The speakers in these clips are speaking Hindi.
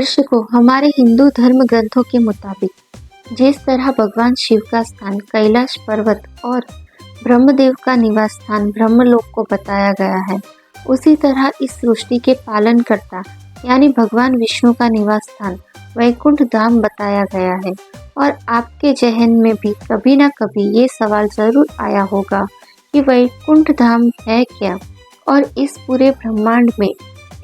दर्शकों, हमारे हिंदू धर्म ग्रंथों के मुताबिक जिस तरह भगवान शिव का स्थान कैलाश पर्वत और ब्रह्मदेव का निवास स्थान ब्रह्मलोक को बताया गया है, उसी तरह इस सृष्टि के पालनकर्ता यानी भगवान विष्णु का निवास स्थान वैकुंठ धाम बताया गया है। और आपके जहन में भी कभी ना कभी ये सवाल जरूर आया होगा कि वैकुंठ धाम है क्या और इस पूरे ब्रह्मांड में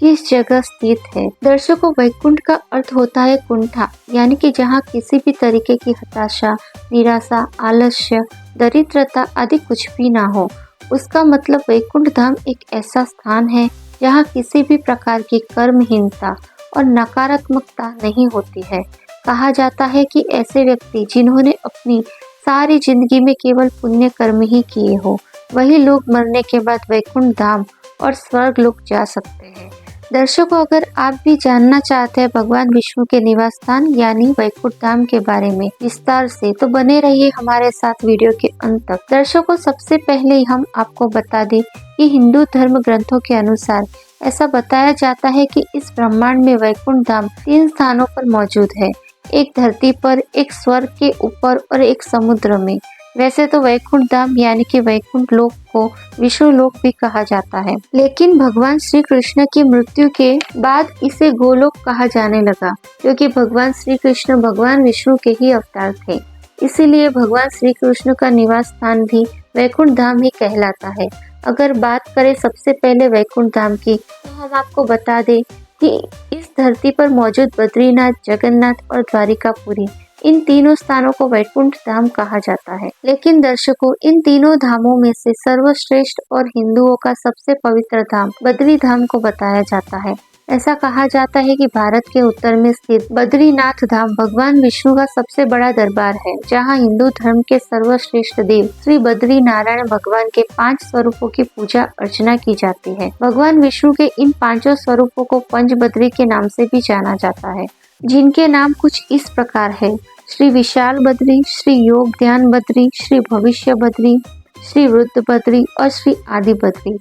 किस जगह स्थित है। दर्शकों, वैकुंठ का अर्थ होता है कुंठा, यानी कि जहाँ किसी भी तरीके की हताशा, निराशा, आलस्य, दरिद्रता आदि कुछ भी ना हो। उसका मतलब वैकुंठ धाम एक ऐसा स्थान है जहाँ किसी भी प्रकार की कर्महीनता और नकारात्मकता नहीं होती है। कहा जाता है कि ऐसे व्यक्ति जिन्होंने अपनी सारी जिंदगी में केवल पुण्य कर्म ही किए हो, वही लोग मरने के बाद वैकुंठ धाम और स्वर्ग लोक जा सकते हैं। दर्शकों, अगर आप भी जानना चाहते हैं भगवान विष्णु के निवास स्थान यानी वैकुंठ धाम के बारे में विस्तार से, तो बने रहिए हमारे साथ वीडियो के अंत तक। दर्शकों, सबसे पहले हम आपको बता दें कि हिंदू धर्म ग्रंथों के अनुसार ऐसा बताया जाता है कि इस ब्रह्मांड में वैकुंठ धाम 3 स्थानों पर मौजूद है, एक धरती पर, एक स्वर्ग के ऊपर और एक समुद्र में। वैसे तो वैकुंठ धाम यानी कि वैकुंठ लोक को विष्णु लोक भी कहा जाता है, लेकिन भगवान श्री कृष्ण की मृत्यु के बाद इसे गोलोक कहा जाने लगा, क्योंकि भगवान श्री कृष्ण भगवान विष्णु के ही अवतार थे। इसीलिए भगवान श्री कृष्ण का निवास स्थान भी वैकुंठ धाम ही कहलाता है। अगर बात करें सबसे पहले वैकुंठ धाम की, तो हम आपको बता दें कि इस धरती पर मौजूद बद्रीनाथ, जगन्नाथ और द्वारिकापुरी, इन तीनों स्थानों को वैकुंठ धाम कहा जाता है। लेकिन दर्शकों, इन तीनों धामों में से सर्वश्रेष्ठ और हिंदुओं का सबसे पवित्र धाम बद्री धाम को बताया जाता है। ऐसा कहा जाता है कि भारत के उत्तर में स्थित बद्रीनाथ धाम भगवान विष्णु का सबसे बड़ा दरबार है, जहां हिंदू धर्म के सर्वश्रेष्ठ देव श्री बद्री नारायण भगवान के 5 स्वरूपों की पूजा अर्चना की जाती है। भगवान विष्णु के इन 5 स्वरूपों को पंचबद्री के नाम से भी जाना जाता है, जिनके नाम कुछ इस प्रकार है: श्री विशाल बद्री, श्री योग ध्यान बद्री, श्री भविष्य बद्री, श्री वृद्ध बद्री और श्री आदि बद्री।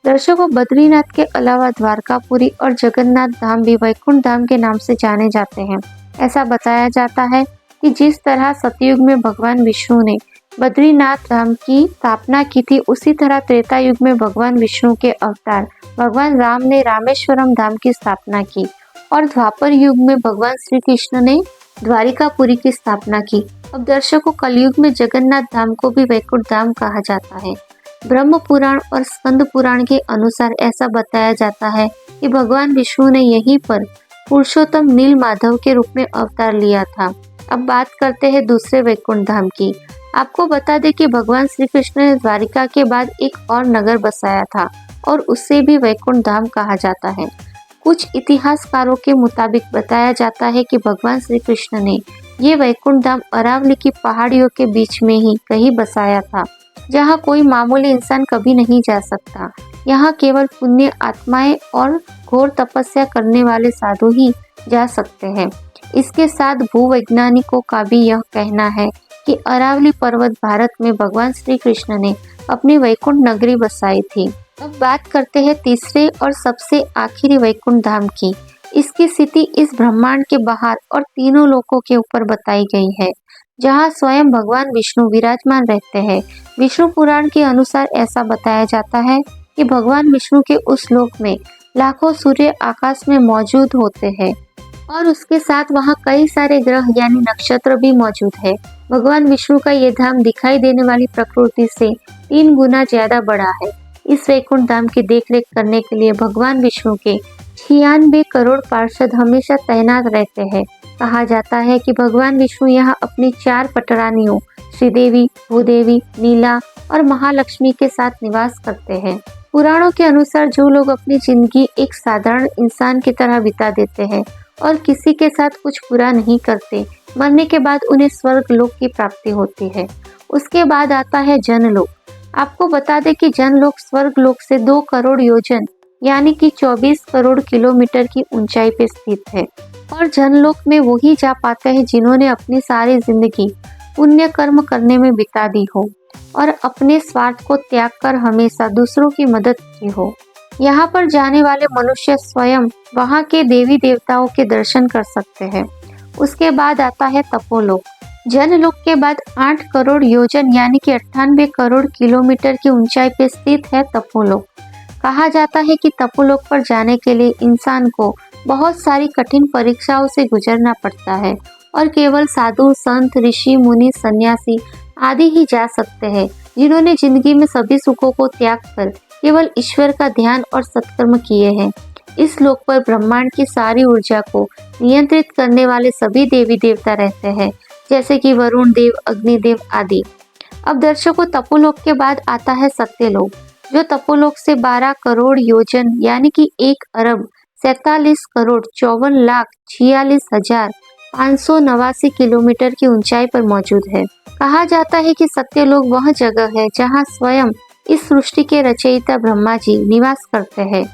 दर्शकों, बद्रीनाथ के अलावा द्वारकापुरी और जगन्नाथ धाम भी वैकुंठ धाम के नाम से जाने जाते हैं। ऐसा बताया जाता है कि जिस तरह सतयुग में भगवान विष्णु ने बद्रीनाथ धाम की स्थापना की थी, उसी तरह त्रेता युग में भगवान विष्णु के अवतार भगवान राम ने रामेश्वरम धाम की स्थापना की और द्वापर युग में भगवान श्री कृष्ण ने द्वारिकापुरी की स्थापना की। अब दर्शकों, कलयुग में जगन्नाथ धाम को भी वैकुंठ धाम कहा जाता है। ब्रह्म पुराण और स्कंद पुराण के अनुसार ऐसा बताया जाता है कि भगवान विष्णु ने यहीं पर पुरुषोत्तम नील माधव के रूप में अवतार लिया था। अब बात करते हैं दूसरे वैकुंठ धाम की। आपको बता दें कि भगवान श्री कृष्ण ने द्वारिका के बाद एक और नगर बसाया था और उसे भी वैकुंठ धाम कहा जाता है। कुछ इतिहासकारों के मुताबिक बताया जाता है कि भगवान श्री कृष्ण ने ये वैकुंठ धाम अरावली की पहाड़ियों के बीच में ही कहीं बसाया था, जहाँ कोई मामूली इंसान कभी नहीं जा सकता। यहाँ केवल पुण्य आत्माएं और घोर तपस्या करने वाले साधु ही जा सकते हैं। इसके साथ भूवैज्ञानिकों का भी यह कहना है कि अरावली पर्वत भारत में भगवान श्री कृष्ण ने अपनी वैकुंठ नगरी बसाई थी। अब बात करते हैं तीसरे और सबसे आखिरी वैकुंठ धाम की। इसकी स्थिति इस ब्रह्मांड के बाहर और तीनों लोकों के ऊपर बताई गई है, जहां स्वयं भगवान विष्णु विराजमान रहते हैं। विष्णु पुराण के अनुसार ऐसा बताया जाता है कि भगवान विष्णु के उस लोक में लाखों सूर्य आकाश में मौजूद होते हैं और उसके साथ वहां कई सारे ग्रह यानी नक्षत्र भी मौजूद है। भगवान विष्णु का ये धाम दिखाई देने वाली प्रकृति से 3 गुना ज्यादा बड़ा है। इस वैकुंठ धाम की देखरेख करने के लिए भगवान विष्णु के 96 करोड़ पार्षद हमेशा तैनात रहते हैं। कहा जाता है कि भगवान विष्णु यहाँ अपनी 4 पटरानियों श्रीदेवी, भूदेवी, नीला और महालक्ष्मी के साथ निवास करते हैं। पुराणों के अनुसार जो लोग अपनी जिंदगी एक साधारण इंसान की तरह बिता देते हैं और किसी के साथ कुछ बुरा नहीं करते, मरने के बाद उन्हें स्वर्ग लोक की प्राप्ति होती है। उसके बाद आता है जनलोक। आपको बता दें कि जनलोक स्वर्ग लोक से 2 करोड़ योजन यानी कि 24 करोड़ किलोमीटर की ऊंचाई पे स्थित है और जनलोक में वही जा पाते हैं जिन्होंने अपनी सारी जिंदगी पुण्य कर्म करने में बिता दी हो और अपने स्वार्थ को त्याग कर हमेशा दूसरों की मदद की हो। यहाँ पर जाने वाले मनुष्य स्वयं वहाँ के देवी देवताओं के दर्शन कर सकते हैं। उसके बाद आता है तपोलोक। जनलोक के बाद 8 करोड़ योजन यानी कि 98 करोड़ किलोमीटर की ऊंचाई पे स्थित है तपोलोक। कहा जाता है कि तपोलोक पर जाने के लिए इंसान को बहुत सारी कठिन परीक्षाओं से गुजरना पड़ता है और केवल साधु, संत, ऋषि, मुनि, सन्यासी आदि ही जा सकते हैं, जिन्होंने जिंदगी में सभी सुखों को त्याग कर केवल ईश्वर का ध्यान और सत्कर्म किए हैं। इस लोक पर ब्रह्मांड की सारी ऊर्जा को नियंत्रित करने वाले सभी देवी देवता रहते हैं, जैसे कि वरुण देव, अग्निदेव आदि। अब दर्शकों, तपोलोक के बाद आता है सत्यलोक, जो तपोलोक से 12 करोड़ योजन यानी कि 1 अरब 47 करोड़ 54 लाख 46,589 किलोमीटर की ऊंचाई पर मौजूद है। कहा जाता है कि सत्यलोक वह जगह है जहां स्वयं इस सृष्टि के रचयिता ब्रह्मा जी निवास करते हैं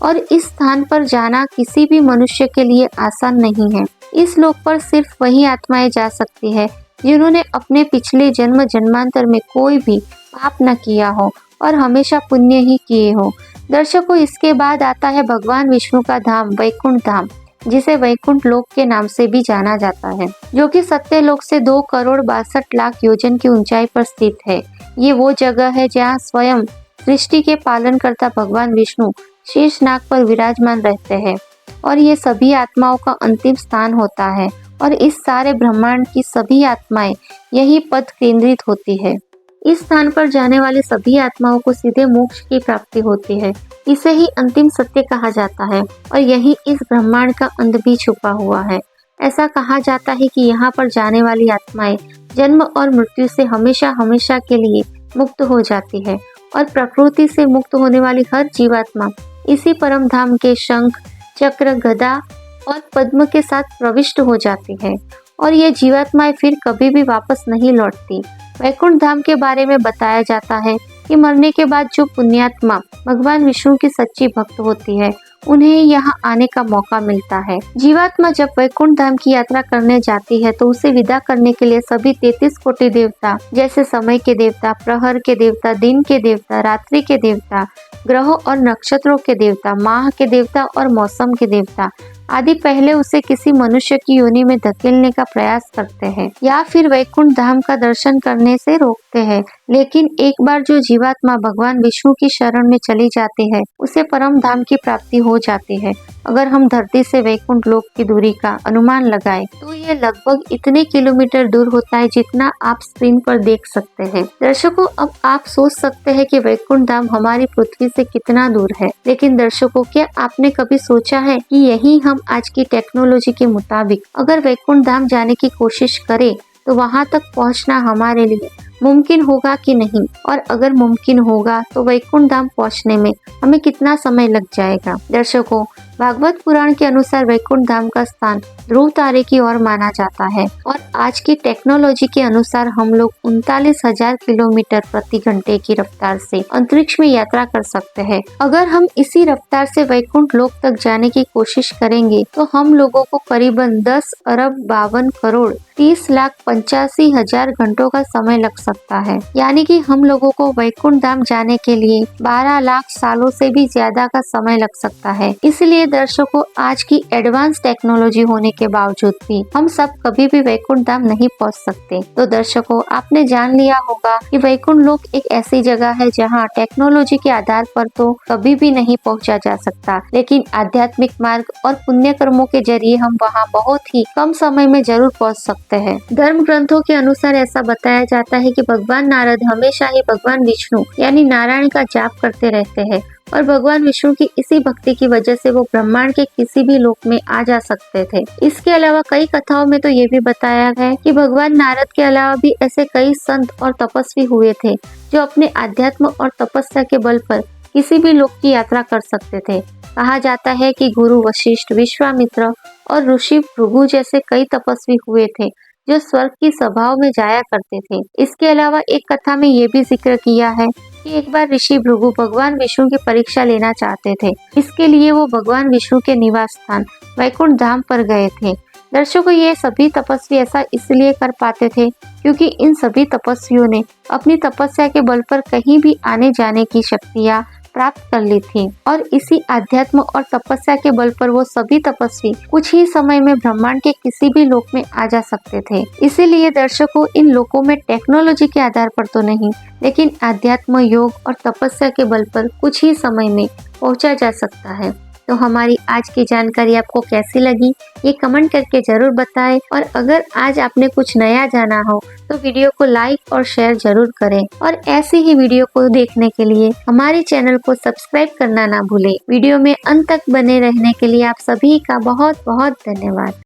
और इस स्थान पर जाना किसी भी मनुष्य के लिए आसान नहीं है। इस लोक पर सिर्फ वही आत्माएं जा सकती है जिन्होंने अपने पिछले जन्म जन्मांतर में कोई भी पाप न किया हो और हमेशा पुण्य ही किए हो। दर्शकों, इसके बाद आता है भगवान विष्णु का धाम वैकुंठ धाम, जिसे वैकुंठ लोक के नाम से भी जाना जाता है, जो कि सत्यलोक से 2 करोड़ 62 लाख योजन की ऊंचाई पर स्थित है। ये वो जगह है जहाँ स्वयं सृष्टि के पालनकर्ता भगवान विष्णु शेषनाग पर विराजमान रहते हैं और ये सभी आत्माओं का अंतिम स्थान होता है और इस सारे ब्रह्मांड की सभी आत्माएं यही पद केंद्रित होती है। इस स्थान पर जाने वाले सभी आत्माओं को सीधे मोक्ष की प्राप्ति होती है। इसे ही अंतिम सत्य कहा जाता है और यही इस ब्रह्मांड का अंत भी छुपा हुआ है। ऐसा कहा जाता है कि यहाँ पर जाने वाली आत्माएं जन्म और मृत्यु से हमेशा हमेशा के लिए मुक्त हो जाती है और प्रकृति से मुक्त होने वाली हर जीवात्मा इसी परम धाम के शंख, चक्र, गदा और पद्म के साथ प्रविष्ट हो जाती है और ये जीवात्माएं फिर कभी भी वापस नहीं लौटती। वैकुंठ धाम के बारे में बताया जाता है कि मरने के बाद जो पुण्यात्मा भगवान विष्णु की सच्ची भक्त होती है, उन्हें यहाँ आने का मौका मिलता है। जीवात्मा जब वैकुंठ धाम की यात्रा करने जाती है तो उसे विदा करने के लिए सभी 33 कोटि देवता, जैसे समय के देवता, प्रहर के देवता, दिन के देवता, रात्रि के देवता, ग्रहों और नक्षत्रों के देवता, माह के देवता और मौसम के देवता आदि पहले उसे किसी मनुष्य की योनि में धकेलने का प्रयास करते हैं या फिर वैकुंठ धाम का दर्शन करने से रोकते हैं। लेकिन एक बार जो जीवात्मा भगवान विष्णु की शरण में चली जाती है, उसे परम धाम की प्राप्ति हो जाती है। अगर हम धरती से वैकुंठ लोक की दूरी का अनुमान लगाएं, तो ये लगभग इतने किलोमीटर दूर होता है जितना आप स्क्रीन पर देख सकते हैं। दर्शकों, अब आप सोच सकते हैं कि वैकुंठ धाम हमारी पृथ्वी से कितना दूर है, लेकिन दर्शकों, क्या आपने कभी सोचा है कि यही हम आज की टेक्नोलॉजी के मुताबिक अगर वैकुंठ धाम जाने की कोशिश करें तो वहां तक पहुंचना हमारे लिए मुमकिन होगा कि नहीं, और अगर मुमकिन होगा तो वैकुंठ धाम पहुंचने में हमें कितना समय लग जाएगा। दर्शकों, भागवत पुराण के अनुसार वैकुंठ धाम का स्थान ध्रुव तारे की ओर माना जाता है और आज की टेक्नोलॉजी के अनुसार हम लोग 39,000 किलोमीटर प्रति घंटे की रफ्तार से अंतरिक्ष में यात्रा कर सकते हैं। अगर हम इसी रफ्तार से वैकुंठ लोक तक जाने की कोशिश करेंगे तो हम लोगों को करीबन 10 अरब 52 करोड़ 30,85,000 घंटों का समय लग सकता है, यानी कि हम लोगों को वैकुंठ धाम जाने के लिए 12 लाख सालों से भी ज्यादा का समय लग सकता है। इसलिए दर्शकों, आज की एडवांस टेक्नोलॉजी होने के बावजूद भी हम सब कभी भी वैकुंठ धाम नहीं पहुंच सकते। तो दर्शकों, आपने जान लिया होगा कि वैकुंठ लोक एक ऐसी जगह है जहां टेक्नोलॉजी के आधार पर तो कभी भी नहीं पहुंचा जा सकता, लेकिन आध्यात्मिक मार्ग और पुण्य कर्मों के जरिए हम वहां बहुत ही कम समय में जरूर पहुंच सकते हैं। धर्म ग्रंथों के अनुसार ऐसा बताया जाता है कि भगवान नारद हमेशा ही भगवान विष्णु यानी नारायण का जाप करते रहते हैं और भगवान विष्णु की इसी भक्ति की वजह से वो ब्रह्मांड के किसी भी लोक में आ जा सकते थे। इसके अलावा कई कथाओं में तो ये भी बताया गया है कि भगवान नारद के अलावा भी ऐसे कई संत और तपस्वी हुए थे जो अपने आध्यात्म और तपस्या के बल पर किसी भी लोक की यात्रा कर सकते थे। कहा जाता है कि गुरु वशिष्ठ, विश्वामित्र और ऋषि भृगु जैसे कई तपस्वी हुए थे जो स्वर्ग की सभाओं में जाया करते थे। इसके अलावा एक कथा में ये भी जिक्र किया है कि एक बार ऋषि भृगु भगवान विष्णु की परीक्षा लेना चाहते थे। इसके लिए वो भगवान विष्णु के निवास स्थान वैकुंठ धाम पर गए थे। दर्शकों, ये सभी तपस्वी ऐसा इसलिए कर पाते थे क्योंकि इन सभी तपस्वियों ने अपनी तपस्या के बल पर कहीं भी आने जाने की शक्ति या प्राप्त कर ली थी और इसी अध्यात्म और तपस्या के बल पर वो सभी तपस्वी कुछ ही समय में ब्रह्मांड के किसी भी लोक में आ जा सकते थे। इसीलिए दर्शकों, इन लोकों में टेक्नोलॉजी के आधार पर तो नहीं, लेकिन अध्यात्म, योग और तपस्या के बल पर कुछ ही समय में पहुंचा जा सकता है। तो हमारी आज की जानकारी आपको कैसी लगी, ये कमेंट करके जरूर बताएं और अगर आज आपने कुछ नया जाना हो तो वीडियो को लाइक और शेयर जरूर करें और ऐसी ही वीडियो को देखने के लिए हमारे चैनल को सब्सक्राइब करना ना भूलें। वीडियो में अंत तक बने रहने के लिए आप सभी का बहुत बहुत धन्यवाद।